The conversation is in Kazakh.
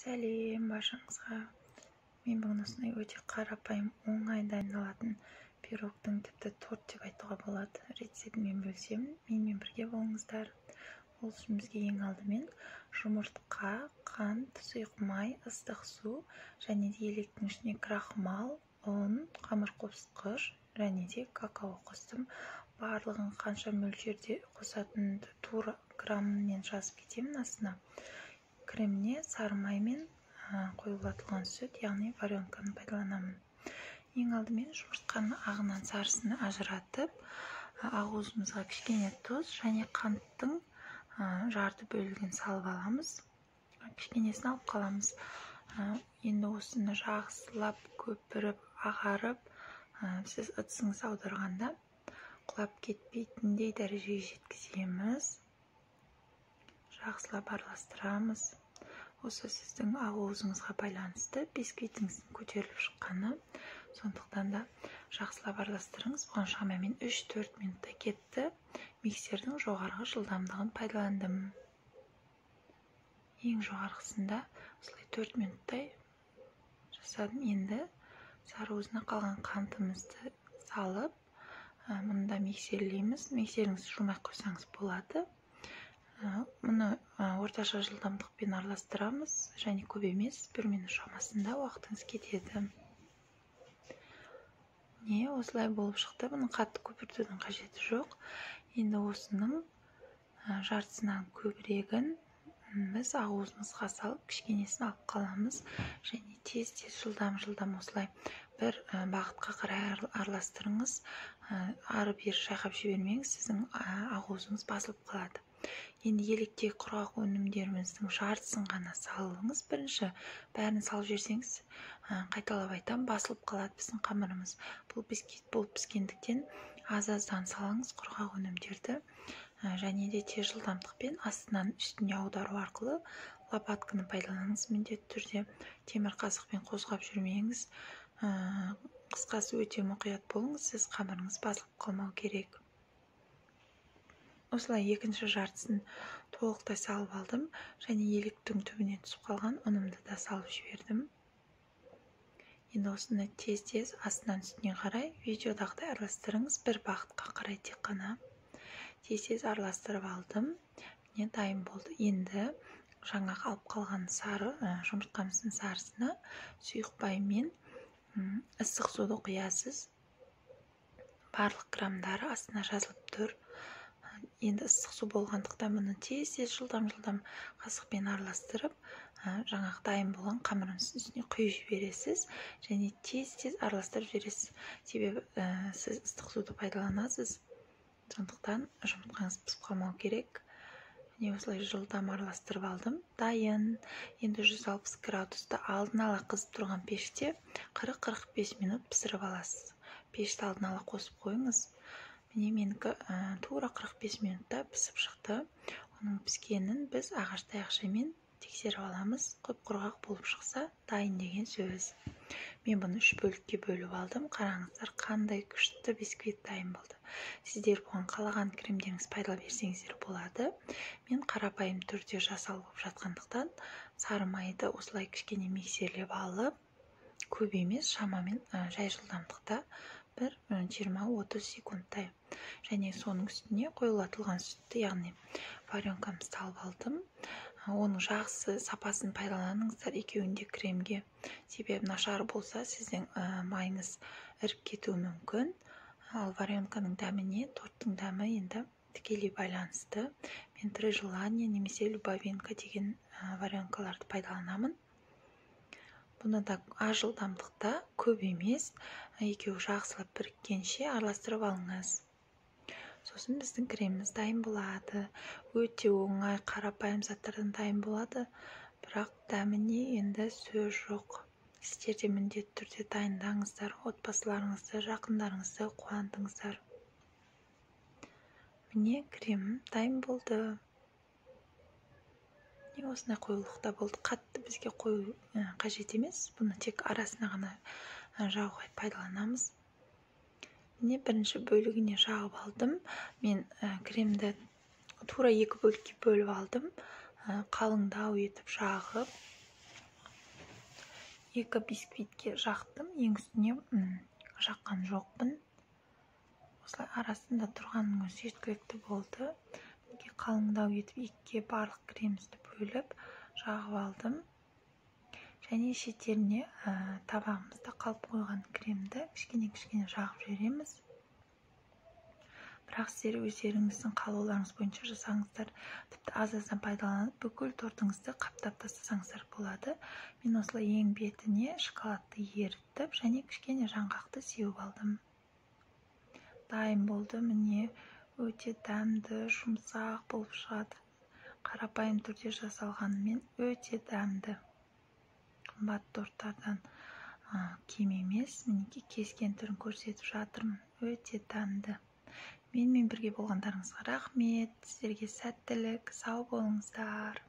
Сәлем баршаңызға. Мен бүгін осындай өте қарапайым, оңай дайындалатын пирогтың, тіпті торт деп айтуға болады, рецептімен бөлісемін. Менімен бірге болыңыздар. Ол үшін бізге ең алдымен жұмыртқа, қант, сұйық май, ыстық су және де електің ішіне крахмал, ұн, қамыр қосқыш және де какао қостым. Барлығын қанша мөлшерде қосатынымды тура граммен жазып кетемін астына. Креміне сары май мен қоюлатылған сүт, яғни варенканы пайдаланамын. Ең алдымен жұмыртқаның ағынан сарысını ажыратып, ақуызымызға кішкене тұз және қанттың жарты бөлігін салып аламыз. Кішкенесін алып қаламыз. Енді осыны жақсылап көпіріп, ағарып, сіз ыдысыңыз аударғанда құлап кетпейтіндей дәрежеге жеткіземіз. Жақсылап араластырамыз. Осы сіздің ақуызыңызға байланысты бисквитіңіздің көтеріліп шыққаны. Сондықтан да жақсылап араластырыңыз. Бұған шамамен 3-4 минутта кетті. Миксердің жоғарғы жылдамдығын пайдаландым. Ең жоғарғысында осылай 4 минуттай жасадым. Енді сарыуызына қалған қантымызды салып, мұнда миксерлейміз. Миксеріңізді жумай қойсаңыз болады. Мұны орташа жылдамдықпен араластырамыз, және көп емес, 1 минут шамасында уақытыңыз кетеді. Осылай болып шықты. Бұны қатты көпіртудің қажеті жоқ. Енді осының жартысынан көбірегін біз ақуызымызға салып, кішкенесін алып қаламыз, және тез-тез жылдам осылай бір бағытқа қарай араластырыңыз. Ары-бері шайқап жібермеңіз, сіздің ақуызыңыз басылып қалады. Енді електегі құрғақ өнімдеріміздің жартысын ғана салыңыз. Бірінші бәрін салып жіберсеңіз, қайталап айтам, басылып қалады біздің қамырымыз. Бұл бисквит болып піскендіктен аз-аздан салыңыз құрғақ өнімдерді, және де тез жылдамдықпен астынан үстіне аудару арқылы лопатканы пайдаланыңыз. Міндетті түрде темір қасықпен қозғап жүрмеңіз. Қысқасы өте мұқият болыңыз, сіз қамырыңыз басылып қалмау керек. Осылай екінші жартысын толықтай салып алдым, және електің түбіне түсіп қалған ұнымды да салып жібердім. Енді осыны тез-тез астынан үстіне қарай видеодағыдай араластырыңыз, бір бағытқа қарай тек қана. Тез-тез араластырып алдым. Міне дайын болды. Енді жаңа алып қалған сары жұмыртқамыздың сарысына сұйық май мен ыстық суды құясыз. Барлық грамдары астына жазылып тұр. Енді ыстық су болғандықтан мұны тез-тез жылдам қасықпен араластырып, жаңағы дайын болған қамырыңыздың үстіне құйып жібересіз, және тез-тез араластырып жібересіз. Себебі сіз ыстық суды пайдаланасыз, сондықтан жұмыртқаңыз пісіп қалмау керек. Осылай жылдам араластырып алдым. Дайын. Енді 160 градуста алдын ала қызып тұрған пеште 40-45 минут пісіріп аласыз. Пешті алдын ала қосып қойыңыз. Міне менікі тура 45 минутта пісіп шықты. Оның піскенін біз ағаш таяқшамен тексеріп аламыз. Құп-құрғақ болып шықса, дайын деген сөз. Мен бұны 3 бөлікке бөліп алдым. Қараңыздар, қандай күшті бисквит дайын болды. Сіздер бұған қалаған кремдеріңіз пайдалана берсеңіздер болады. Мен қарапайым түрде жасалып жатқандықтан сары майды осылай кішкене миксерлеп алып, көп емес, шамамен жай жылдамдықта 20-30 секундтай. Және соның үстіне қоюлатылған сүтті, яғни варенкамды салып алдым. Оның жақсы сапасын пайдаланыңыздар, екеуінде кремге. Себебі нашар болса, сіздің майыңыз іріп кетуі мүмкін. Ал варенканың дәміне торттың дәмі енді тікелей байланысты. Мен Три желания немесе Любавенко деген варенкаларды пайдаланамын. Бұны да аз жылдамдықта, көп емес, екеуі жақсылап біріккенше араластырып алыңыз. Сосын біздің креміміз дайын болады. Өте оңай, қарапайым заттардан дайын болады, бірақ дәміне енді сөз жоқ. Сіздер де міндетті түрде дайындаңыздар, отбасыларыңызды, жақындарыңызды қуантыңыздар. Міне кремім дайын болды. Осындай қоюлықта болды. Қатты бізге қою қажет емес. Бұны тек арасына ғана жағуға пайдаланамыз. Міне бірінші бөлігіне жағып алдым. Мен кремді тура 2 бөлікке бөліп алдым. Қалыңдау етіп жағып, 2 бисквитке жақтым, ең үстіне жаққан жоқпын. Осылай арасында тұрғанның өзі жеткілікті болды. Қалыңдау етіп 2-ге барлық кремімізді бөліп жағып алдым. Және шеттеріне табағымызда қалып қойған кремді кішкене жағып жібереміз. Бірақ сіздер өздеріңіздің қалауларыңыз бойынша жасаңыздар, тіпті аз-аздан пайдаланып, бүкіл тортыңызды қаптап тастасаңыздар болады. Мен осылай ең бетіне шоколадты ерітіп, және кішкене жаңғақты сеуіп алдым. Дайын болды, міне өте дәмді, жұмсақ болып шығады. Қарапайым түрде жасалғанымен өте дәмді. Қымбат торттардан кем емес. Мінекей кескен түрін көрсетіп жатырмын. Өте дәмді. Менімен бірге болғандарыңызға рахмет. Сіздерге сәттілік, сау болыңыздар.